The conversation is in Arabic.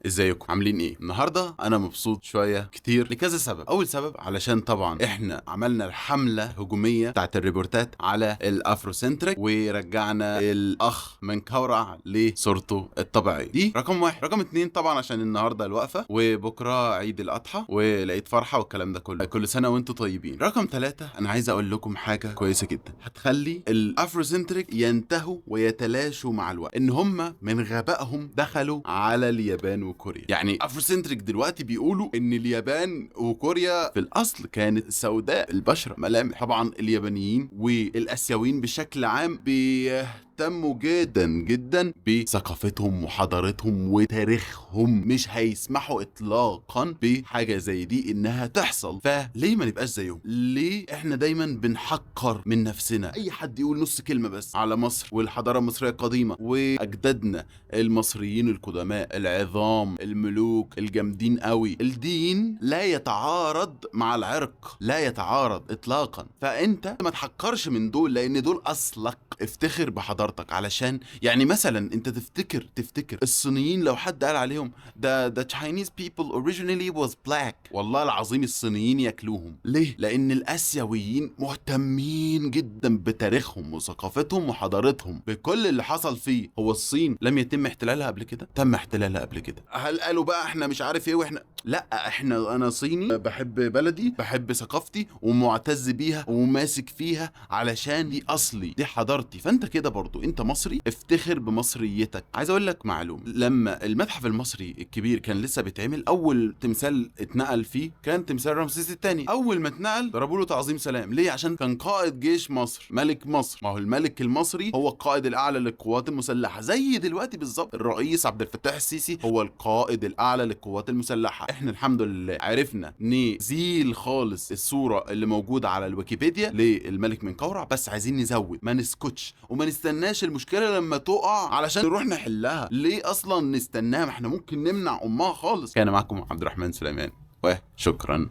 ازيكم عاملين ايه؟ النهارده انا مبسوط شويه كتير لكذا سبب. اول سبب علشان طبعا احنا عملنا الحمله الهجوميه بتاعت الريبورتات على الافروسنتريك ورجعنا الاخ من كورع لصورته الطبيعيه. دي رقم واحد. رقم اتنين طبعا عشان النهارده الوقفه وبكره عيد الاضحى والعيد فرحه والكلام ده كله. كل سنه وانتم طيبين. رقم ثلاثة انا عايز اقول لكم حاجه كويسه جدا هتخلي الافروسنتريك ينتهوا ويتلاشوا مع الوقت، ان هم من غبائهم دخلوا على اليابان وكوريا. يعني افروسنتريك دلوقتي بيقولوا ان اليابان وكوريا في الاصل كانت سوداء البشره ملامح. طبعا اليابانيين والاسيويين بشكل عام بيهتموا جدا جدا بثقافتهم وحضارتهم وتاريخهم، مش هيسمحوا اطلاقا بحاجه زي دي انها تحصل. فليه ما نبقاش زيهم؟ ليه احنا دايما بنحقر من نفسنا؟ اي حد يقول نص كلمه بس على مصر والحضاره المصريه القديمه واجدادنا المصريين القدماء العظام الملوك الجامدين قوي، الدين لا يتعارض مع العرق، لا يتعارض اطلاقا. فانت ما تحقرش من دول لان دول اصلك. افتخر بحضارتك، علشان يعني مثلا انت تفتكر الصينيين لو حد قال عليهم the Chinese people originally was black، والله العظيم الصينيين ياكلوهم. ليه؟ لان الاسيويين مهتمين جدا بتاريخهم وثقافتهم وحضارتهم بكل اللي حصل فيه. هو الصين لم يتم احتلالها قبل كده؟ تم احتلالها قبل كده. هل قالوا بقى احنا مش عارف ايه واحنا لا، انا صيني بحب بلدي بحب ثقافتي ومعتز بيها وماسك فيها علشان دي اصلي دي حضارتي. فانت كده برضو انت مصري، افتخر بمصريتك. عايز اقول لك معلومه، لما المتحف المصري الكبير كان لسه بيتعمل اول تمثال اتنقل فيه كان تمثال رمسيس الثاني. اول ما اتنقل ضربوا له تعظيم سلام. ليه؟ عشان كان قائد جيش مصر، ملك مصر. ما هو الملك المصري هو القائد الاعلى للقوات المسلحه، زي دلوقتي بالظبط الرئيس عبد الفتاح السيسي هو القائد الاعلى للقوات المسلحه. احنا الحمد لله عرفنا نزيل خالص الصوره اللي موجوده على الويكيبيديا للملك من كورع، بس عايزين نزود، ما نسكتش وما نستناش المشكله لما تقع علشان نروح نحلها. ليه اصلا نستناها؟ ما احنا ممكن نمنع امها خالص. كان معكم عبد الرحمن سليمان وشكرا.